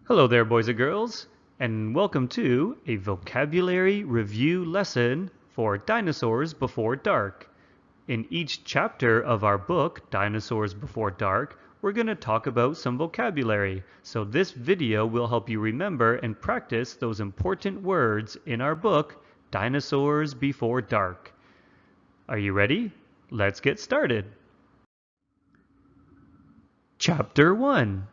Hello there, boys and girls, and welcome to a vocabulary review lesson for Dinosaurs Before Dark. In each chapter of our book, Dinosaurs Before Dark, we're going to talk about some vocabulary. So this video will help you remember and practice those important words in our book, Dinosaurs Before Dark. Are you ready? Let's get started. Chapter 1.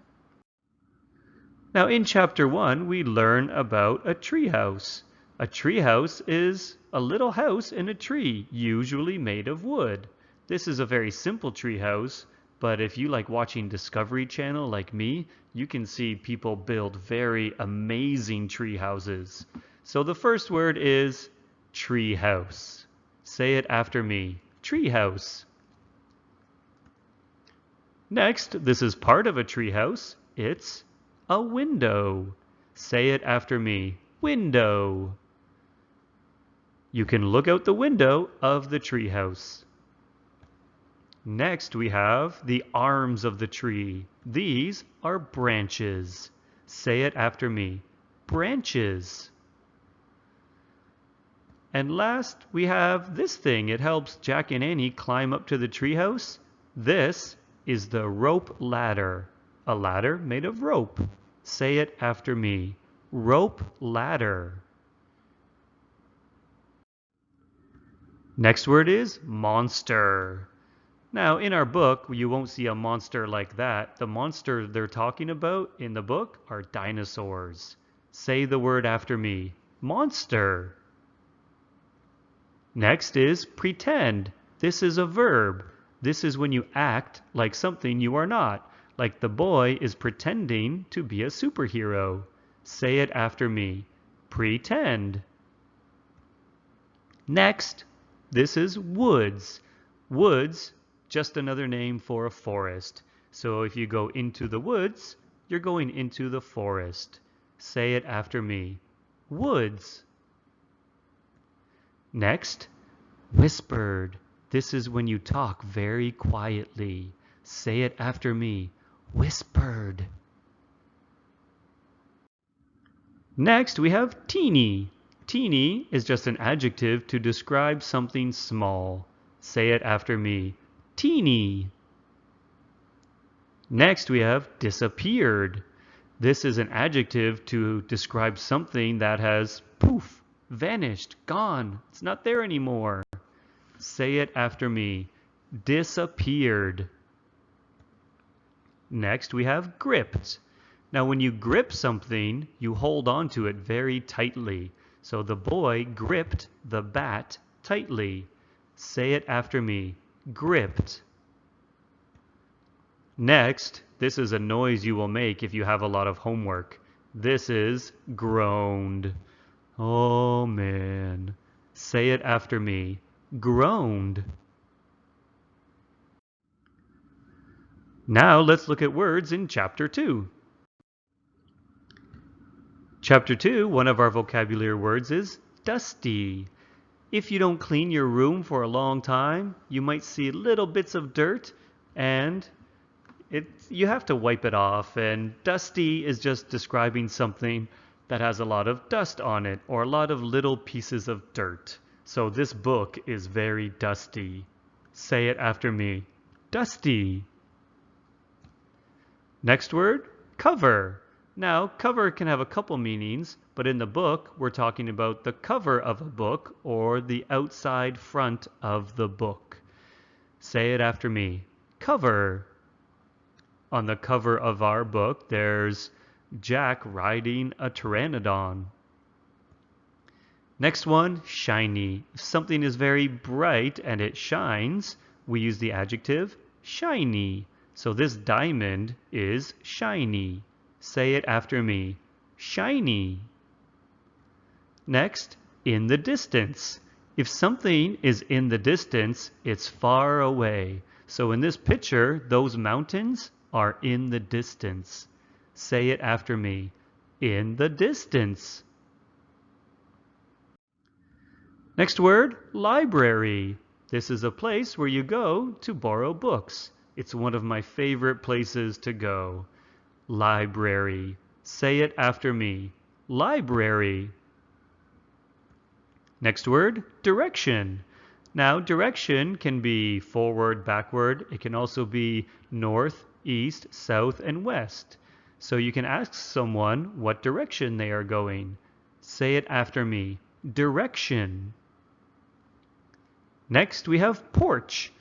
Now in Chapter 1, we learn about a treehouse. A treehouse is a little house in a tree, usually made of wood. This is a very simple treehouse, but if you like watching Discovery Channel like me, you can see people build very amazing tree houses. So the first word is treehouse. Say it after me. Treehouse. Next, this is part of a treehouse. It's a window. Say it after me. Window. You can look out the window of the treehouse. Next, we have the arms of the tree. These are branches. Say it after me. Branches. And last, we have this thing. It helps Jack and Annie climb up to the treehouse. This is the rope ladder. A ladder made of rope. Say it after me. Rope ladder. Next word is monster. Now, in our book, you won't see a monster like that. The monster they're talking about in the book are dinosaurs. Say the word after me. Monster. Next is pretend. This is a verb. This is when you act like something you are not. Like the boy is pretending to be a superhero. Say it after me. Pretend. Next, this is woods. Woods, just another name for a forest. So if you go into the woods, you're going into the forest. Say it after me. Woods. Next, whispered. This is when you talk very quietly. Say it after me. Whispered. Next, we have teeny. Teeny is just an adjective to describe something small. Say it after me. Teeny. Next, we have disappeared. This is an adjective to describe something that has poof, vanished, gone. It's not there anymore. Say it after me. Disappeared. Next, we have gripped. Now, when you grip something, you hold on to it very tightly. So the boy gripped the bat tightly. Say it after me. Gripped. Next, this is a noise you will make if you have a lot of homework. This is groaned. Oh, man. Say it after me. Groaned. Now let's look at words in Chapter 2. Chapter 2, one of our vocabulary words is dusty. If you don't clean your room for a long time, you might see little bits of dirt and you have to wipe it off. And dusty is just describing something that has a lot of dust on it or a lot of little pieces of dirt. So this book is very dusty. Say it after me. Dusty. Next word, cover. Now, cover can have a couple meanings, but in the book, we're talking about the cover of a book or the outside front of the book. Say it after me. Cover. On the cover of our book, there's Jack riding a pteranodon. Next one, shiny. If something is very bright and it shines, we use the adjective shiny. So this diamond is shiny. Say it after me. Shiny. Next, in the distance. If something is in the distance, it's far away. So in this picture, those mountains are in the distance. Say it after me. In the distance. Next word, library. This is a place where you go to borrow books. It's one of my favorite places to go. Library. Say it after me. Library. Next word, direction. Now, direction can be forward, backward. It can also be north, east, south, and west. So you can ask someone what direction they are going. Say it after me. Direction. Next, we have porch.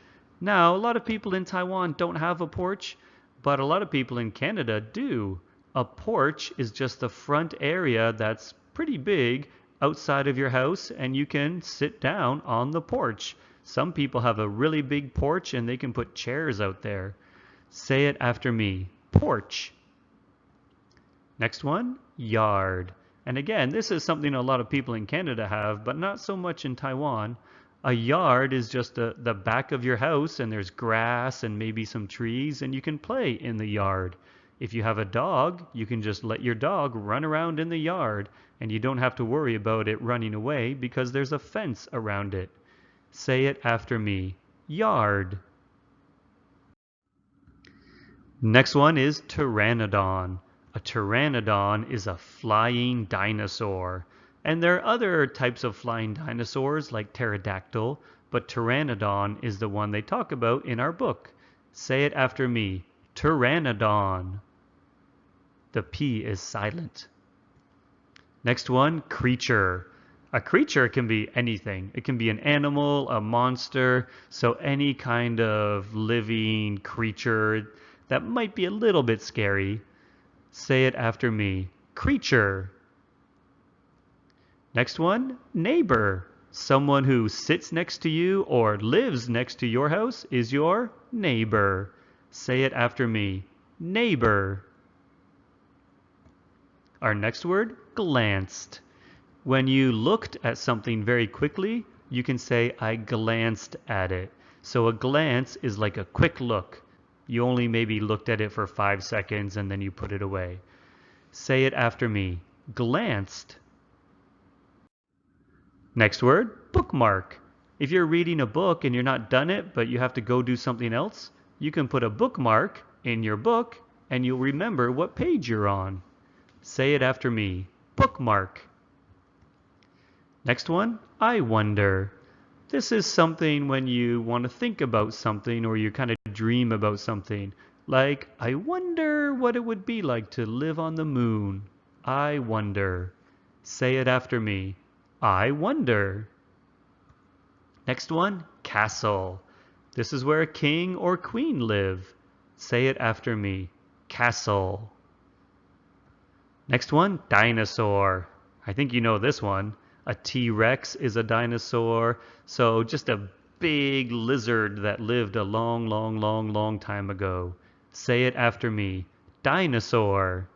Now, a lot of people in Taiwan don't have a porch, but a lot of people in Canada do. A porch is just the front area that's pretty big outside of your house, and you can sit down on the porch. Some people have a really big porch and they can put chairs out there. Say it after me. Porch. Next one, yard. And again, this is something a lot of people in Canada have, but not so much in Taiwan. A yard is just the back of your house, and there's grass and maybe some trees, and you can play in the yard. If you have a dog, you can just let your dog run around in the yard, and you don't have to worry about it running away because there's a fence around it. Say it after me. Yard. Next one is pteranodon. A pteranodon is a flying dinosaur. And there are other types of flying dinosaurs like pterodactyl, but pteranodon is the one they talk about in our book. Say it after me. Pteranodon. The P is silent. Next one, creature. A creature can be anything. It can be an animal, a monster, so any kind of living creature that might be a little bit scary. Say it after me. Creature. Next one, neighbor. Someone who sits next to you or lives next to your house is your neighbor. Say it after me. Neighbor. Our next word, glanced. When you looked at something very quickly, you can say, I glanced at it. So a glance is like a quick look. You only maybe looked at it for 5 seconds and then you put it away. Say it after me. Glanced. Next word, bookmark. If you're reading a book and you're not done it, but you have to go do something else, you can put a bookmark in your book and you'll remember what page you're on. Say it after me. Bookmark. Next one, I wonder. This is something when you want to think about something or you kind of dream about something. Like, I wonder what it would be like to live on the moon. I wonder. Say it after me. I wonder. Next one, castle. This is where a king or queen live. Say it after me. Castle. Next one, dinosaur. I think you know this one. A T-Rex is a dinosaur. So just a big lizard that lived a long time ago. Say it after me. Dinosaur.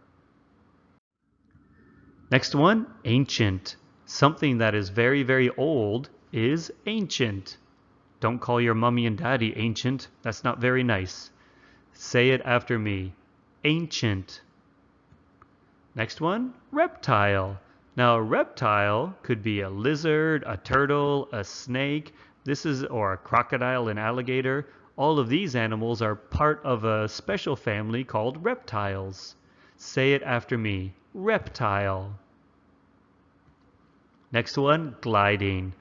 Next one, ancient. Something that is very old is ancient. Don't call your mommy and daddy ancient. That's not very nice. Say it after me. Ancient. Next one, reptile. Now, a reptile could be a lizard, a turtle, a snake, or a crocodile and alligator. All of these animals are part of a special family called reptiles. Say it after me. Reptile. Next one, gliding.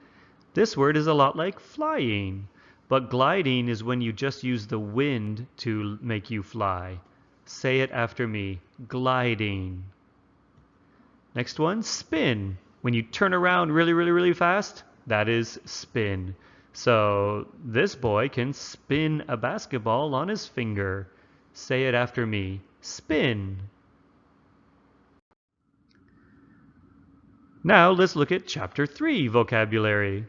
This word is a lot like flying, but gliding is when you just use the wind to make you fly. Say it after me. Gliding. Next one, spin. When you turn around really fast, that is spin. So this boy can spin a basketball on his finger. Say it after me. Spin. Now let's look at Chapter 3 vocabulary.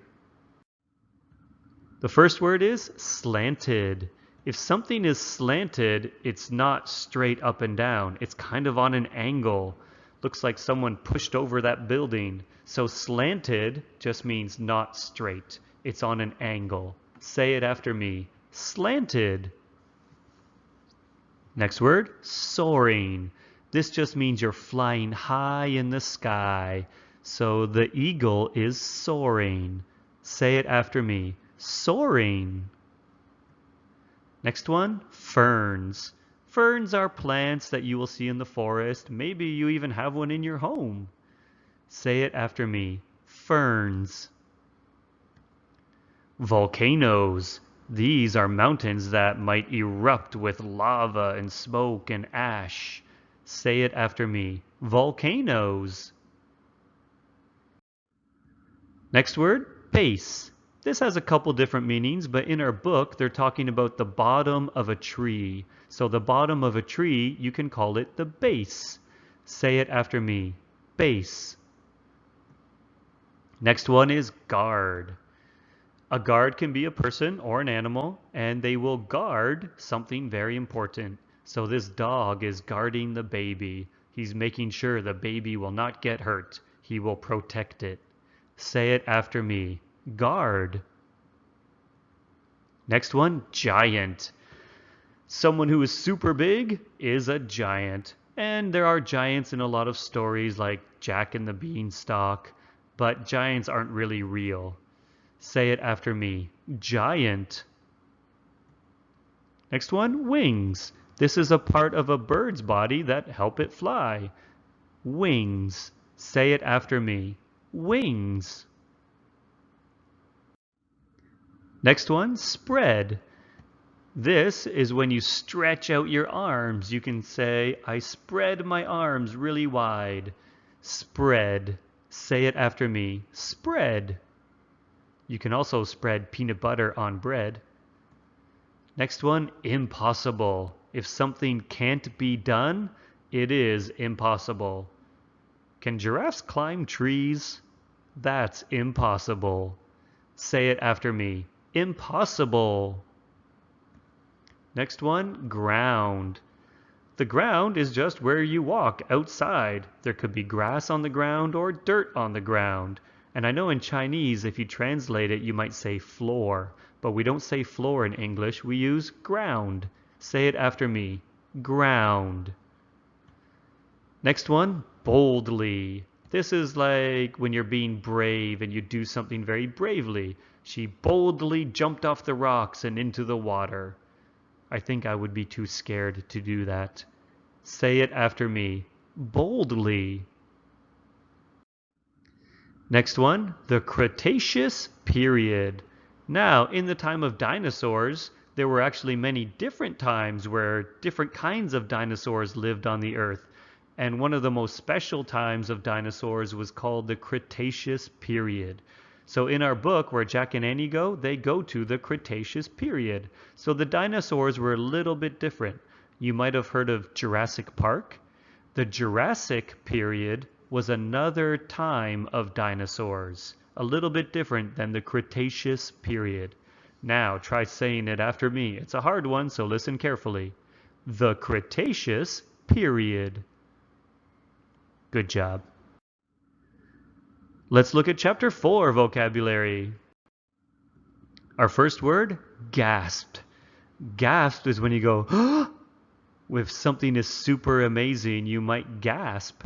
The first word is slanted. If something is slanted, it's not straight up and down. It's kind of on an angle. Looks like someone pushed over that building. So slanted just means not straight. It's on an angle. Say it after me. Slanted. Next word, soaring. This just means you're flying high in the sky. So the eagle is soaring. Say it after me. Soaring. Next one, ferns. Ferns are plants that you will see in the forest. Maybe you even have one in your home. Say it after me. Ferns. Volcanoes. These are mountains that might erupt with lava and smoke and ash. Say it after me. Volcanoes. Next word, base. This has a couple different meanings, but in our book, they're talking about the bottom of a tree. So the bottom of a tree, you can call it the base. Say it after me. Base. Next one is guard. A guard can be a person or an animal, and they will guard something very important. So this dog is guarding the baby. He's making sure the baby will not get hurt. He will protect it. Say it after me. Guard. Next one, giant. Someone who is super big is a giant. And there are giants in a lot of stories like Jack and the Beanstalk, but giants aren't really real. Say it after me. Giant. Next one, wings. This is a part of a bird's body that help it fly. Wings. Say it after me. Wings. Next one, spread. This is when you stretch out your arms. You can say, I spread my arms really wide. Spread. Say it after me. Spread. You can also spread peanut butter on bread. Next one, impossible. If something can't be done, it is impossible. Can giraffes climb trees? That's impossible. Say it after me. Impossible. Next one, ground. The ground is just where you walk outside. There could be grass on the ground or dirt on the ground. And I know in Chinese, if you translate it, you might say floor. But we don't say floor in English. We use ground. Say it after me. Ground. Next one, boldly. This is like when you're being brave and you do something very bravely. She boldly jumped off the rocks and into the water. I think I would be too scared to do that. Say it after me. Boldly. Next one, the Cretaceous period. Now, in the time of dinosaurs, there were actually many different times where different kinds of dinosaurs lived on the earth. And one of the most special times of dinosaurs was called the Cretaceous period. So in our book, where Jack and Annie go, they go to the Cretaceous period. So the dinosaurs were a little bit different. You might have heard of Jurassic Park. The Jurassic period was another time of dinosaurs, a little bit different than the Cretaceous period. Now try saying it after me. It's a hard one, so listen carefully. The Cretaceous period. Good job. Let's look at chapter 4 vocabulary. Our first word, gasped. Gasped is when you go, if something is super amazing, you might gasp.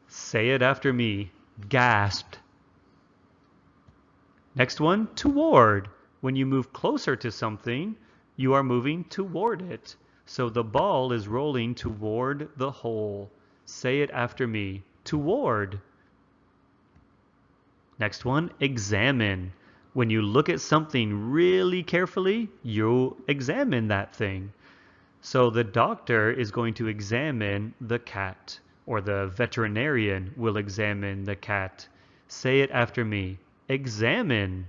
Say it after me. Gasped. Next one, toward. When you move closer to something, you are moving toward it. So the ball is rolling toward the hole. Say it after me. Toward. Next one, examine. When you look at something really carefully, you'll examine that thing. So the doctor is going to examine the cat, or the veterinarian will examine the cat. Say it after me. Examine.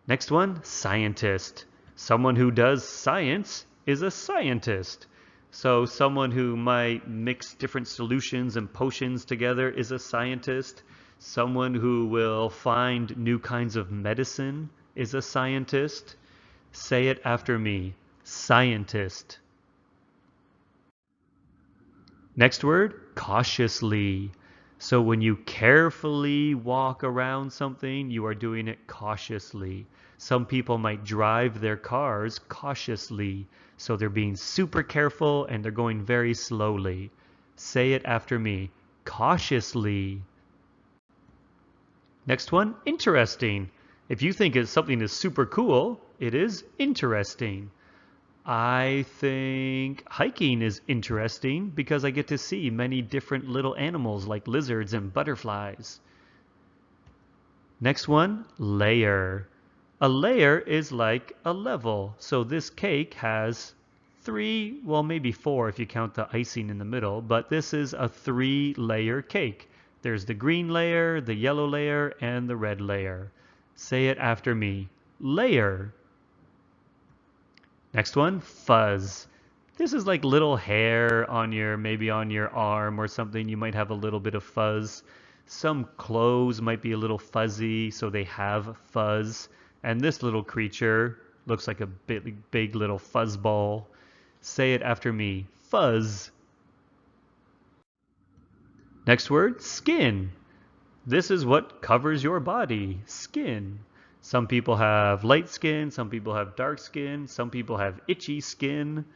Next one, scientist. Someone who does science is a scientist. So someone who might mix different solutions and potions together is a scientist. Someone who will find new kinds of medicine is a scientist. Say it after me. Scientist. Next word, cautiously. So when you carefully walk around something, you are doing it cautiously. Some people might drive their cars cautiously. So they're being super careful and they're going very slowly. Say it after me. Cautiously. Next one, interesting. If you think something is super cool, it is interesting. I think hiking is interesting because I get to see many different little animals like lizards and butterflies. Next one, layer. A layer is like a level. So this cake has three, well, maybe four if you count the icing in the middle, but this is a 3-layer cake. There's the green layer, the yellow layer, and the red layer. Say it after me. Layer. Next one, fuzz. This is like little hair on maybe on your arm or something. You might have a little bit of fuzz. Some clothes might be a little fuzzy, so they have fuzz. And this little creature looks like a big little fuzz ball. Say it after me. Fuzz. Next word, skin. This is what covers your body. Skin. Some people have light skin, some people have dark skin, some people have itchy skin.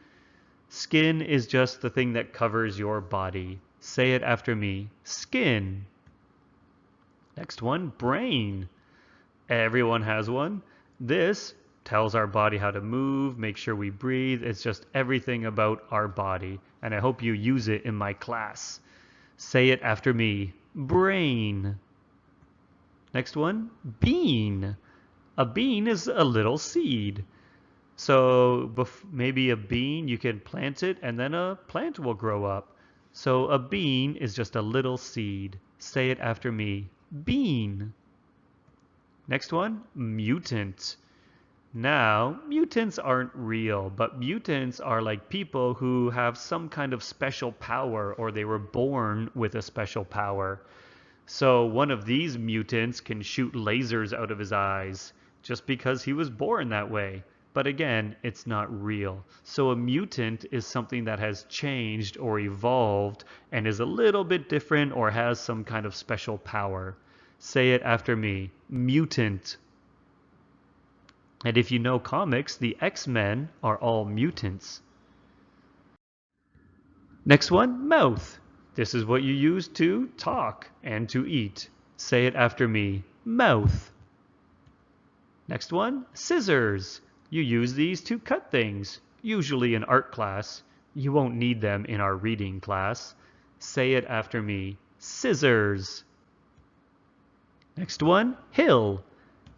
Skin is just the thing that covers your body. Say it after me. Skin. Next one, brain. Everyone has one. This tells our body how to move, make sure we breathe. It's just everything about our body. And I hope you use it in my class. Say it after me. Brain. Next one, bean. A bean is a little seed. So maybe a bean, you can plant it and then a plant will grow up. So a bean is just a little seed. Say it after me. Bean. Next one, mutant. Now, mutants aren't real, but mutants are like people who have some kind of special power or they were born with a special power. So one of these mutants can shoot lasers out of his eyes just because he was born that way. But again, it's not real. So a mutant is something that has changed or evolved and is a little bit different or has some kind of special power. Say it after me. Mutant. And if you know comics, the X-Men are all mutants. Next one, mouth. This is what you use to talk and to eat. Say it after me. Mouth. Next one, scissors. You use these to cut things, usually in art class. You won't need them in our reading class. Say it after me. Scissors. Next one, hill.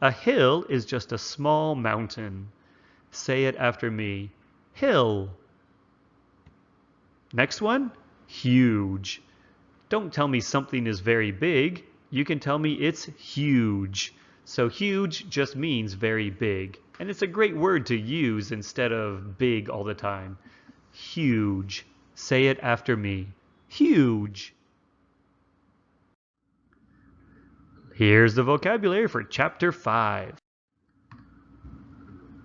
A hill is just a small mountain. Say it after me. Hill. Next one, huge. Don't tell me something is very big. You can tell me it's huge. So huge just means very big. And it's a great word to use instead of big all the time. Huge. Say it after me. Huge. Here's the vocabulary for Chapter 5.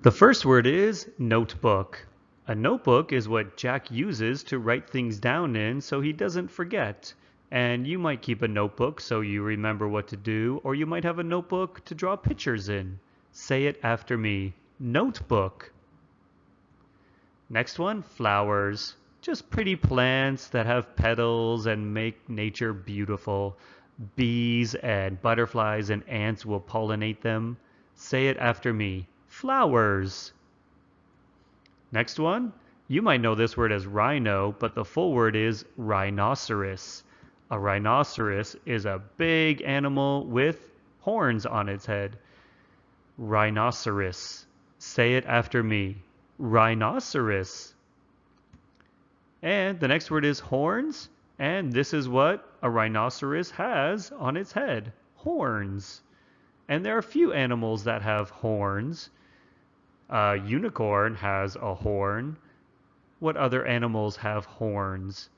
The first word is notebook. A notebook is what Jack uses to write things down in so he doesn't forget. And you might keep a notebook so you remember what to do, or you might have a notebook to draw pictures in. Say it after me. Notebook. Next one, flowers. Just pretty plants that have petals and make nature beautiful. Bees and butterflies and ants will pollinate them. Say it after me. Flowers. Next one, you might know this word as rhino, but the full word is rhinoceros. A rhinoceros is a big animal with horns on its head. Rhinoceros. Say it after me. Rhinoceros. And the next word is horns, and this is what a rhinoceros has on its head. Horns. And there are a few animals that have horns. A unicorn has a horn. What other animals have horns?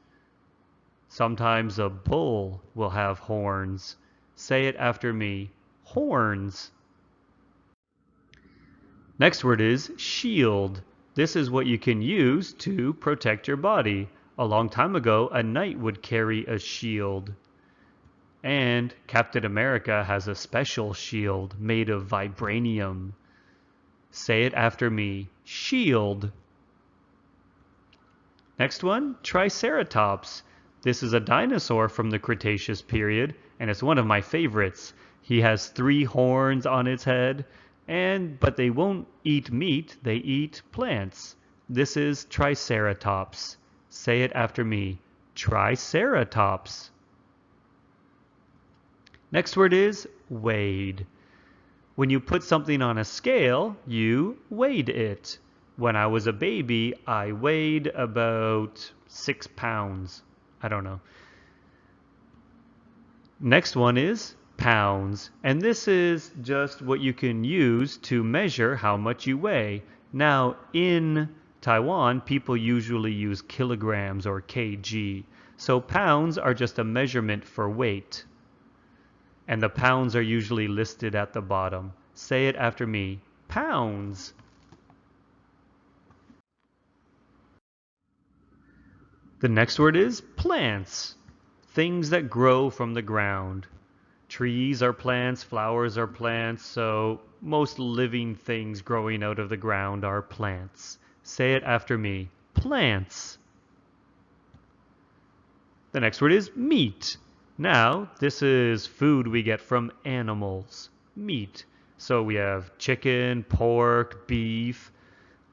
Sometimes a bull will have horns. Say it after me. Horns. Next word is shield. This is what you can use to protect your body. A long time ago, a knight would carry a shield. And Captain America has a special shield made of vibranium. Say it after me. Shield. Next one, Triceratops. This is a dinosaur from the Cretaceous period, and it's one of my favorites. He has 3 horns on its head, but they won't eat meat, they eat plants. This is triceratops. Say it after me. Triceratops. Next word is weighed. When you put something on a scale, you weighed it. When I was a baby, I weighed about 6 pounds. I don't know. Next one is pounds. And this is just what you can use to measure how much you weigh. Now, in Taiwan, people usually use kilograms or kg. So pounds are just a measurement for weight. And the pounds are usually listed at the bottom. Say it after me. Pounds. The next word is plants. Things that grow from the ground. Trees are plants, flowers are plants, so most living things growing out of the ground are plants. Say it after me. Plants. The next word is meat. Now, this is food we get from animals. Meat. So we have chicken, pork, beef.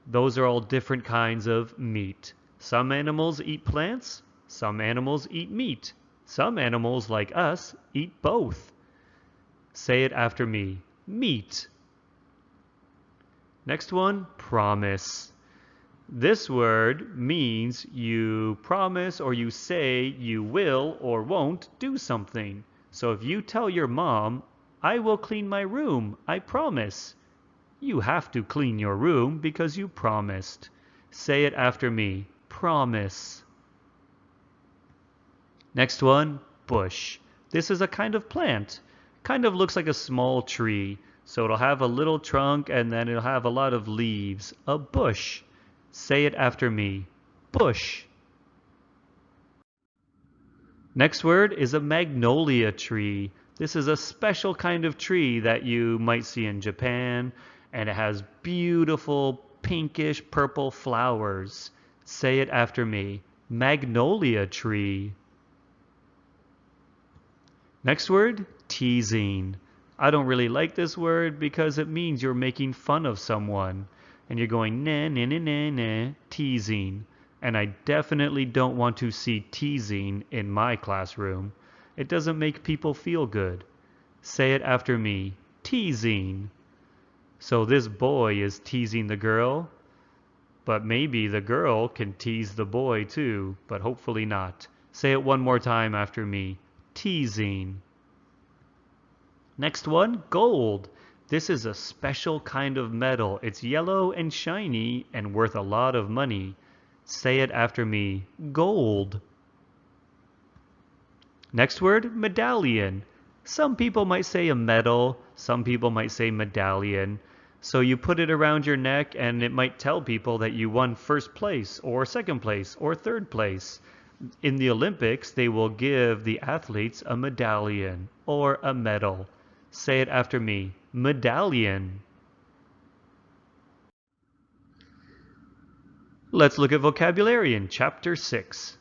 Those are all different kinds of meat. Some animals eat plants. Some animals eat meat. Some animals, like us, eat both. Say it after me. Meat. Next one, promise. This word means you promise or you say you will or won't do something. So if you tell your mom, I will clean my room, I promise. You have to clean your room because you promised. Say it after me. Promise. Next one, bush. This is a kind of plant. Kind of looks like a small tree. So it'll have a little trunk and then it'll have a lot of leaves. A bush. Say it after me. Bush. Next word is a magnolia tree. This is a special kind of tree that you might see in Japan, and it has beautiful pinkish purple flowers. Say it after me. Magnolia tree. Next word, teasing. I don't really like this word because it means you're making fun of someone. And you're going, nah, nah, nah, nah, nah, teasing. And I definitely don't want to see teasing in my classroom. It doesn't make people feel good. Say it after me. Teasing. So this boy is teasing the girl, but maybe the girl can tease the boy too, but hopefully not. Say it one more time after me. Teasing. Next one, gold. This is a special kind of metal. It's yellow and shiny and worth a lot of money. Say it after me. Gold. Next word, medallion. Some people might say a medal. Some people might say medallion. So you put it around your neck and it might tell people that you won first place or second place or third place. In the Olympics, they will give the athletes a medallion or a medal. Say it after me. Medallion. Let's look at vocabulary in Chapter 6.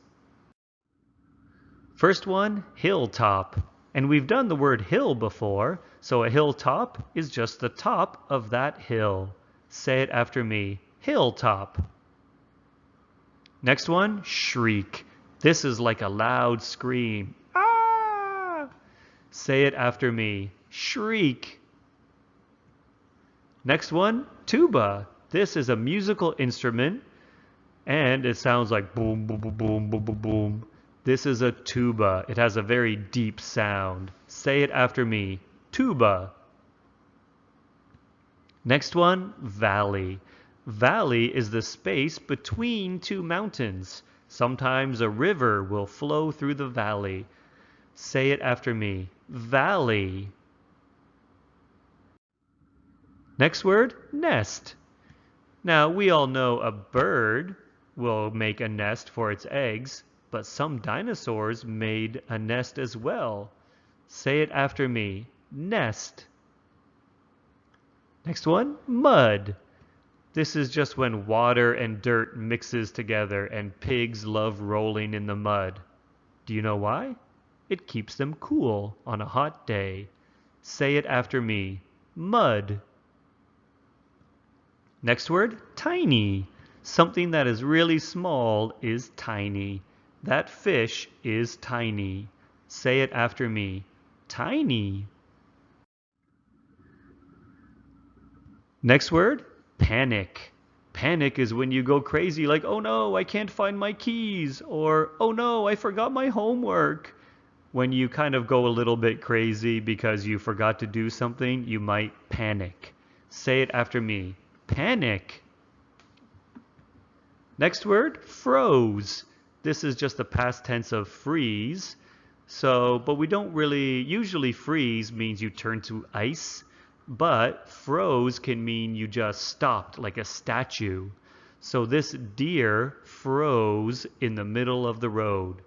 First one, hilltop. And we've done the word hill before, so a hilltop is just the top of that hill. Say it after me. Hilltop. Next one, shriek. This is like a loud scream. Ah! Say it after me. Shriek. Next one, tuba. This is a musical instrument and it sounds like boom, boom, boom, boom, boom, boom, boom. This is a tuba. It has a very deep sound. Say it after me. Tuba. Next one, valley. Valley is the space between two mountains. Sometimes a river will flow through the valley. Say it after me. Valley. Next word, nest. Now, we all know a bird will make a nest for its eggs, but some dinosaurs made a nest as well. Say it after me. Nest. Next one, mud. This is just when water and dirt mixes together and pigs love rolling in the mud. Do you know why? It keeps them cool on a hot day. Say it after me. Mud. Next word, tiny. Something that is really small is tiny. That fish is tiny. Say it after me. Tiny. Next word, panic. Panic is when you go crazy like, oh no, I can't find my keys, or oh no, I forgot my homework. When you kind of go a little bit crazy because you forgot to do something, you might panic. Say it after me. Panic. Next word, froze. This is just the past tense of freeze. But we don't really, usually freeze means you turn to ice, but froze can mean you just stopped like a statue. So this deer froze in the middle of the road.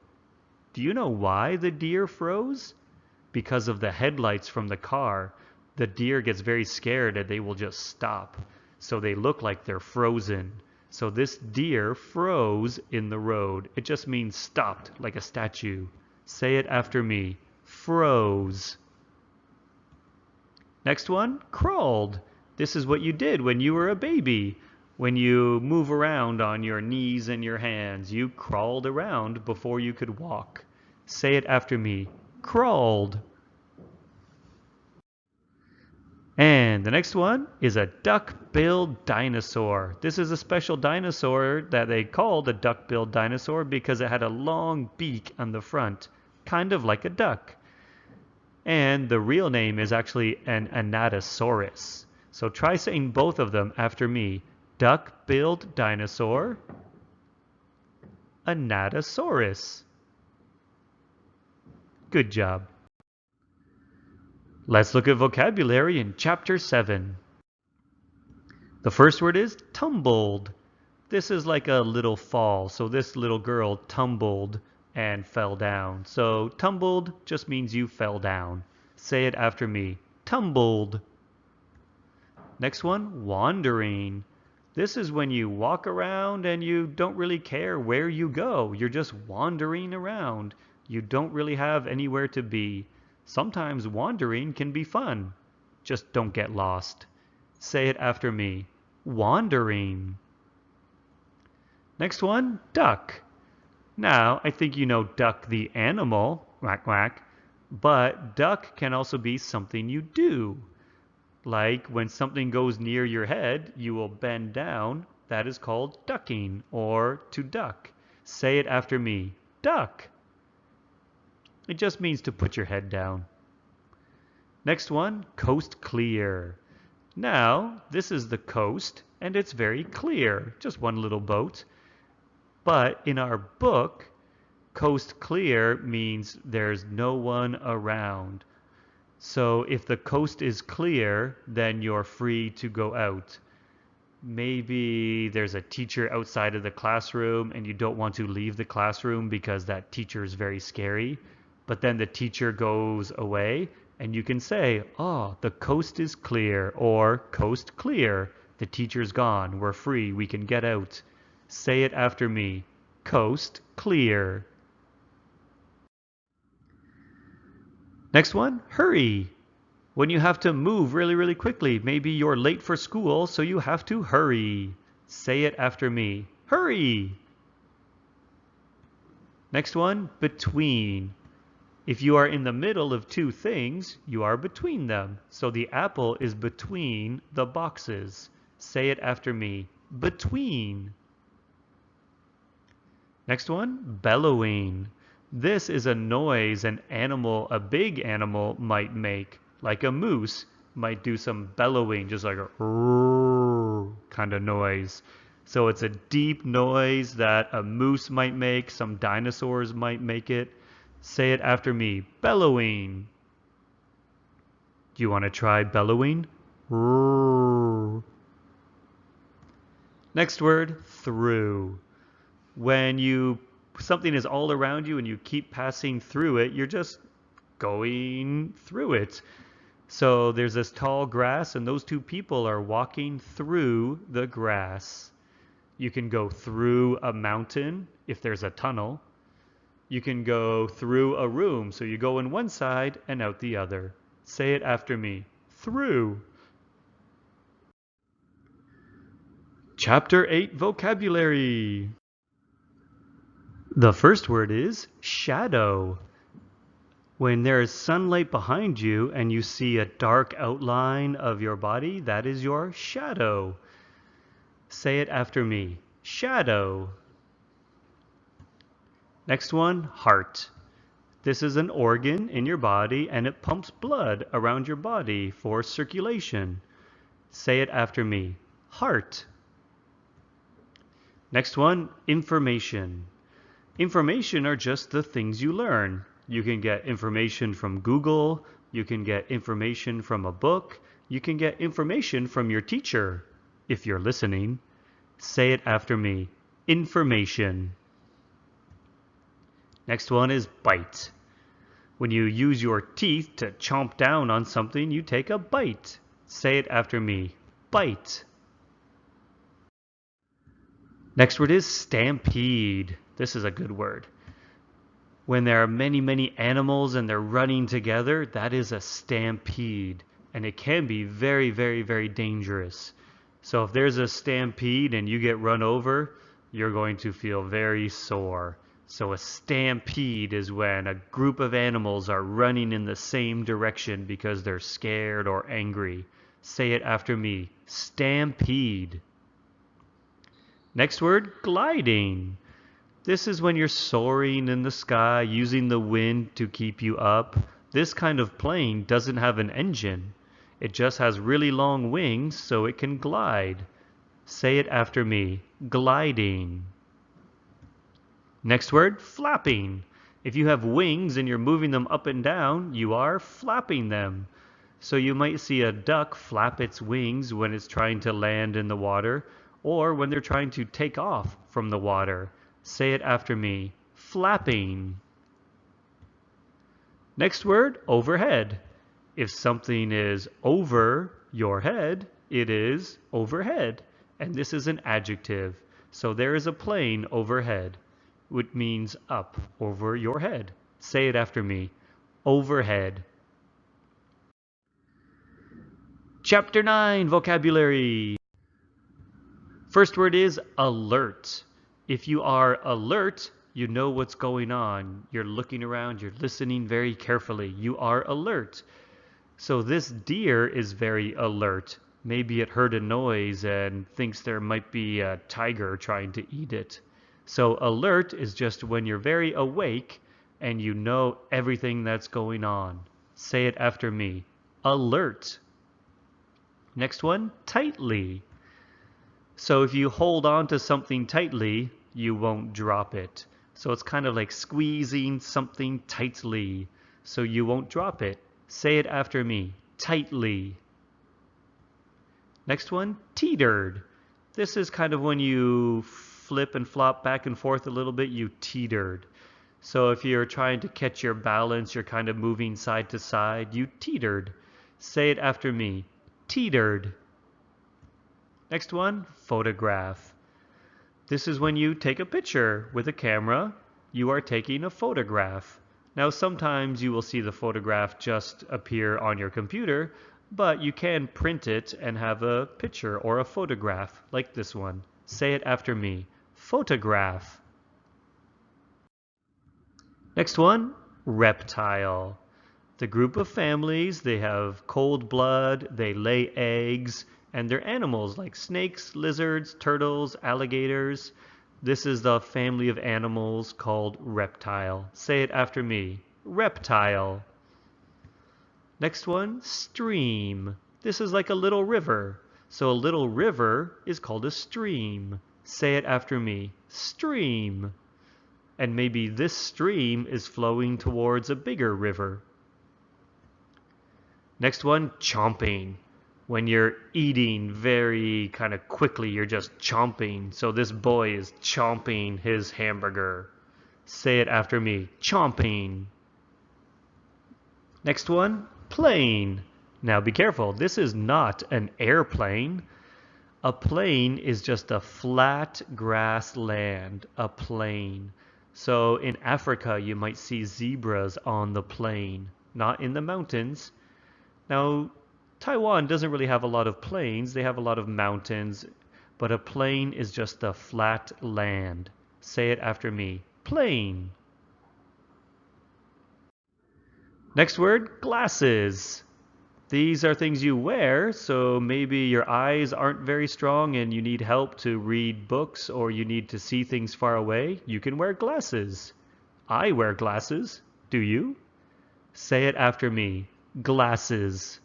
Do you know why the deer froze? Because of the headlights from the car. The deer gets very scared and they will just stop. So they look like they're frozen. So this deer froze in the road. It just means stopped like a statue. Say it after me. Froze. Next one, crawled. This is what you did when you were a baby. When you move around on your knees and your hands, you crawled around before you could walk. Say it after me. Crawled. And the next one is a duck-billed dinosaur. This is a special dinosaur that they called a duck-billed dinosaur because it had a long beak on the front, kind of like a duck. And the real name is actually an Anatosaurus. So try saying both of them after me. Duck-billed dinosaur, Anatosaurus. Good job. Let's look at vocabulary in Chapter 7. The first word is tumbled. This is like a little fall. So this little girl tumbled and fell down. So tumbled just means you fell down. Say it after me. Tumbled. Next one, wandering. This is when you walk around and you don't really care where you go. You're just wandering around. You don't really have anywhere to be. Sometimes wandering can be fun. Just don't get lost. Say it after me. Wandering. Next one, duck. Now, I think you know duck the animal, quack quack, but duck can also be something you do. Like when something goes near your head, you will bend down. That is called ducking or to duck. Say it after me. Duck. It just means to put your head down. Next one, coast clear. Now, this is the coast, and it's very clear, just one little boat. But in our book, coast clear means there's no one around. So if the coast is clear, then you're free to go out. Maybe there's a teacher outside of the classroom and you don't want to leave the classroom because that teacher is very scary. But then the teacher goes away and you can say, oh, the coast is clear, or coast clear. The teacher's gone. We're free. We can get out. Say it after me. Coast clear. Next one, hurry. When you have to move really, really quickly. Maybe you're late for school, so you have to hurry. Say it after me. Hurry. Next one, between. If you are in the middle of two things, you are between them. So the apple is between the boxes. Say it after me. Between. Next one, bellowing. This is a noise an animal, a big animal, might make. Like a moose might do some bellowing, just like a kind of noise. So it's a deep noise that a moose might make, some dinosaurs might make it. Say it after me, bellowing. Do you want to try bellowing? Next word, through. When something is all around you and you keep passing through it, you're just going through it. So there's this tall grass and those two people are walking through the grass. You can go through a mountain if there's a tunnel. You can go through a room, so you go in one side and out the other. Say it after me. Through. Chapter 8 Vocabulary. The first word is shadow. When there is sunlight behind you and you see a dark outline of your body, that is your shadow. Say it after me. Shadow. Next one, heart. This is an organ in your body and it pumps blood around your body for circulation. Say it after me. Heart. Next one, information. Information are just the things you learn. You can get information from Google, you can get information from a book, you can get information from your teacher, if you're listening. Say it after me. Information. Next one is bite. When you use your teeth to chomp down on something, you take a bite. Say it after me. Bite. Next word is stampede. This is a good word. When there are many animals and they're running together, that is a stampede. And it can be very dangerous. So if there's a stampede and you get run over, you're going to feel very sore. So a stampede is when a group of animals are running in the same direction because they're scared or angry. Say it after me. Stampede. Next word, gliding. This is when you're soaring in the sky using the wind to keep you up. This kind of plane doesn't have an engine. It just has really long wings so it can glide. Say it after me. Gliding. Next word, flapping. If you have wings and you're moving them up and down, you are flapping them. So you might see a duck flap its wings when it's trying to land in the water, or when they're trying to take off from the water. Say it after me. Flapping. Next word, overhead. If something is over your head, it is overhead. And this is an adjective. So there is a plane overhead, which means up over your head. Say it after me. Overhead. Chapter 9 Vocabulary. First word is alert. If you are alert, you know what's going on. You're looking around, you're listening very carefully. You are alert. So this deer is very alert. Maybe it heard a noise and thinks there might be a tiger trying to eat it. So alert is just when you're very awake and you know everything that's going on. Say it after me. Alert. Next one, tightly. So if you hold on to something tightly, you won't drop it. So it's kind of like squeezing something tightly, so you won't drop it. Say it after me. Tightly. Next one, teetered. This is kind of when you flip and flop back and forth a little bit, you teetered. So if you're trying to catch your balance, you're kind of moving side to side, you teetered. Say it after me. Teetered. Next one, photograph. This is when you take a picture with a camera. You are taking a photograph. Now sometimes you will see the photograph just appear on your computer, but you can print it and have a picture or a photograph like this one. Say it after me. Photograph. Next one, reptile. The group of families, they have cold blood, they lay eggs, and they're animals like snakes, lizards, turtles, alligators. This is the family of animals called reptile. Say it after me. Reptile. Next one, stream. This is like a little river. So a little river is called a stream. Say it after me. Stream. And maybe this stream is flowing towards a bigger river. Next one, chomping. When you're eating very kind of quickly, you're just chomping. So this boy is chomping his hamburger. Say it after me. Chomping. Next one, plane. Now be careful. This is not an airplane. A plain is just a flat grassland. A plain. So in Africa, you might see zebras on the plain, not in the mountains. Now, Taiwan doesn't really have a lot of plains. They have a lot of mountains, but a plain is just a flat land. Say it after me. Plain. Next word, glasses. These are things you wear, so maybe your eyes aren't very strong and you need help to read books or you need to see things far away. You can wear glasses. I wear glasses. Do you? Say it after me. Glasses.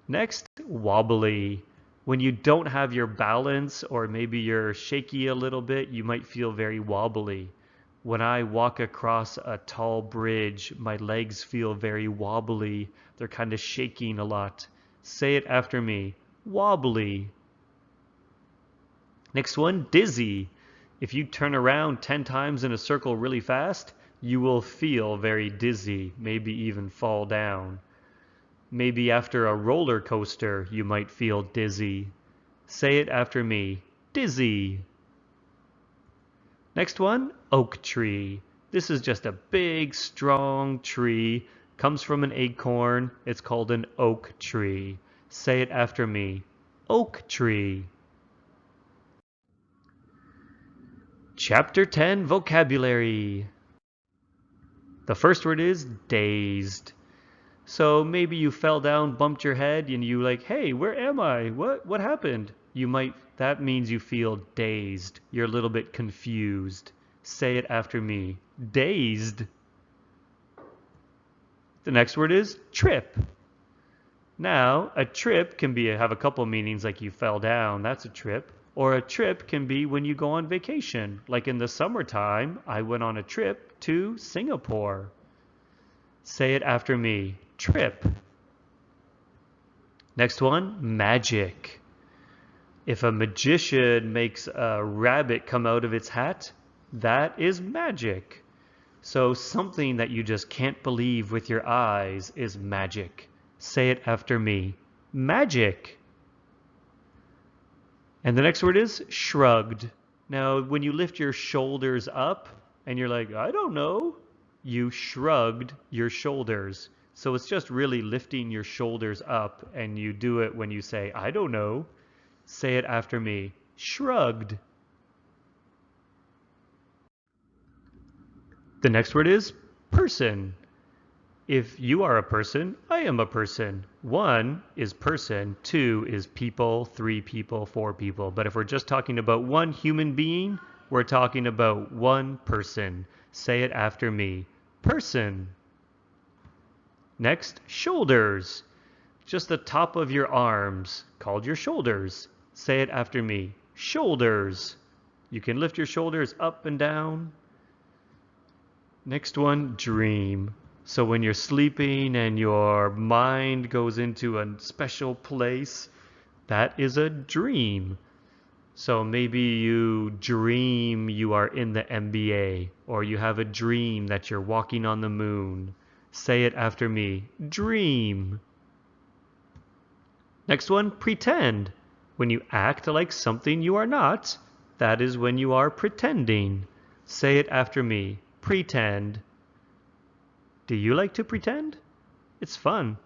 Next, wobbly. When you don't have your balance or maybe you're shaky a little bit, you might feel very wobbly. When I walk across a tall bridge, my legs feel very wobbly. They're kind of shaking a lot. Say it after me. Wobbly. Next one, dizzy. If you turn around 10 times in a circle really fast, you will feel very dizzy, maybe even fall down. Maybe after a roller coaster, you might feel dizzy. Say it after me. Dizzy. Next one, oak tree. This is just a big, strong tree. Comes from an acorn. It's called an oak tree. Say it after me. Oak tree. Chapter 10, Vocabulary. The first word is dazed. So maybe you fell down, bumped your head, and you like, hey, where am I? What happened? That means you feel dazed. You're a little bit confused. Say it after me. Dazed. The next word is trip. Now, a trip can have a couple meanings, like you fell down, that's a trip. Or a trip can be when you go on vacation. Like in the summertime, I went on a trip to Singapore. Say it after me. Trip. Next one, magic. If a magician makes a rabbit come out of its hat, that is magic. So something that you just can't believe with your eyes is magic. Say it after me. Magic. And the next word is shrugged. Now, when you lift your shoulders up and you're like, I don't know, you shrugged your shoulders. So it's just really lifting your shoulders up, and you do it when you say, I don't know. Say it after me. Shrugged. The next word is person. If you are a person, I am a person. 1 is person, 2 is people, 3 people, 4 people. But if we're just talking about one human being, we're talking about one person. Say it after me. Person. Next, shoulders. Just the top of your arms, called your shoulders. Say it after me. Shoulders. You can lift your shoulders up and down. Next one, dream. So when you're sleeping and your mind goes into a special place, that is a dream. So maybe you dream you are in the NBA, or you have a dream that you're walking on the moon. Say it after me. Dream. Next one, pretend. When you act like something you are not, that is when you are pretending. Say it after me. Pretend. Do you like to pretend? It's fun.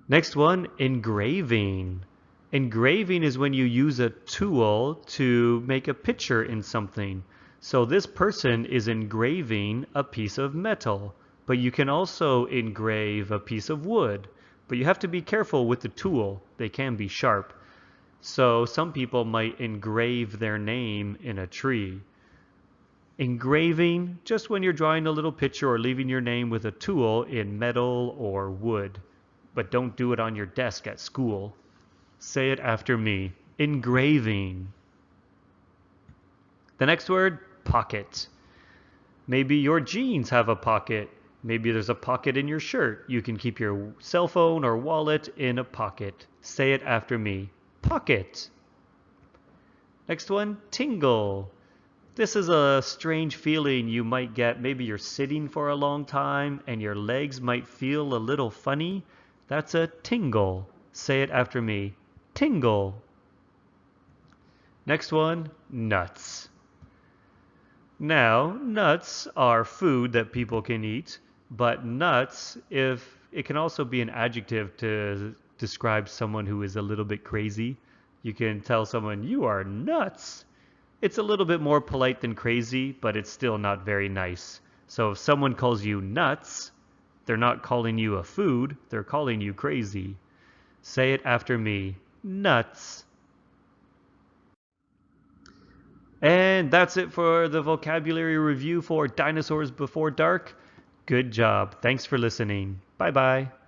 Next one, engraving. Engraving is when you use a tool to make a picture in something. So this person is engraving a piece of metal, but you can also engrave a piece of wood. But you have to be careful with the tool. They can be sharp. So some people might engrave their name in a tree. Engraving, just when you're drawing a little picture or leaving your name with a tool in metal or wood. But don't do it on your desk at school. Say it after me. Engraving. The next word, pocket. Maybe your jeans have a pocket. Maybe there's a pocket in your shirt. You can keep your cell phone or wallet in a pocket. Say it after me. Pocket. Next one, tingle. This is a strange feeling you might get. Maybe you're sitting for a long time and your legs might feel a little funny. That's a tingle. Say it after me. Tingle. Next one, nuts. Now, nuts are food that people can eat, but nuts, if it can also be an adjective to describe someone who is a little bit crazy. You can tell someone, "You are nuts." It's a little bit more polite than crazy, but it's still not very nice. So if someone calls you nuts, they're not calling you a food, they're calling you crazy. Say it after me. Nuts. And that's it for the vocabulary review for Dinosaurs Before Dark. Good job. Thanks for listening. Bye-bye.